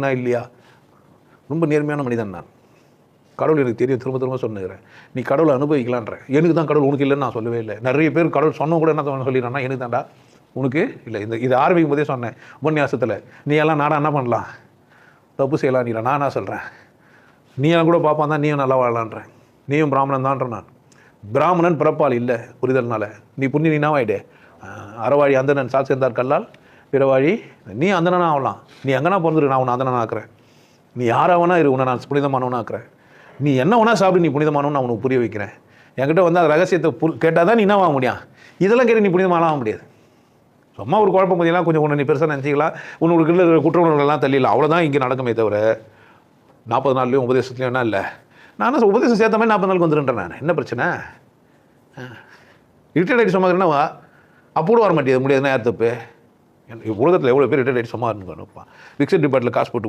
நான் இல்லையா? ரொம்ப நேர்மையான மனிதன் நான். கடவுள் எனக்கு தெரியும், திரும்ப திரும்ப சொன்னுக்கிறேன். நீ கடவுளை அனுபவிக்கலான்ற. எனக்கு தான் கடவுள், உனக்கு இல்லைன்னு நான் சொல்லவே இல்லை. நிறைய பேர் கடவுள் சொன்ன கூட என்ன சொல்லிடுறான்னா, எனக்கு தான்டா, உனக்கு இல்லை. இது ஆரம்பிக்கும் போதே சொன்னேன் உபன்யாசத்தில், நீ எல்லாம் நாடா என்ன பண்ணலாம், தப்பு செய்யலாம். நீ நான் என்ன சொல்கிறேன், நீ எல்லாம் கூட பார்ப்பான் தான், நீயும் நல்லா வாழலான்றேன். நீயும் பிராமணன் தான்ற. நான் பிராமணன் பிறப்பால் இல்லை புரிதல்னால. நீ புண்ணி நீ ஆகிடு. அறவாழி அந்தணன் சால் சேர்ந்தார் கல்லால் பிறவாழி. நீ அந்தணனா ஆகலாம். நீ எங்கன்னா பிறந்துரு, நான் உன்னை அந்தணனா ஆக்குறேன். நீ யாராவனா இரு, உன்னை நான் புனிதமானவனா ஆக்குறேன். நீ என்ன வேணா சாப்பிடு, நீ புனிதமானவன் நான் உனக்கு புரிய வைக்கிறேன். என்கிட்ட வந்து அந்த ரகசியத்தை கேட்டால் தான் நீ என்ன வாங்க முடியும். இதெல்லாம் கேட்டு நீ புனிதமானலாம் ஆக முடியாது. சும்மா ஒரு குழப்பம் பதிலாம் கொஞ்சம் ஒன்று நீ பெருசாக நினச்சிக்கலாம், உன்னோட குற்ற உணர்வுகள்லாம் தள்ளிடலாம். அவ்வளோதான் இங்கே நடக்குமே தவிர 40 நாள்லையும் உபதேசத்துலையும் என்ன இல்லை. நான் உபதேசம் சேர்த்த மாதிரி 40 நாளுக்கு வந்துடுன்றேன். நான் என்ன பிரச்சனை? ரிட்டையர்ட் ஆகிட்டு சும்மா என்னவா அப்போ கூட வர மாட்டேது முடியாதுன்னா யார் தப்பு? உலகத்தில் எவ்வளோ பேர் ரிட்டையர்ட் ஆகிட்டு சும்மா இருந்துப்பான். ஃபிக்ஸட் டிபார்ட்டில் காசு போட்டு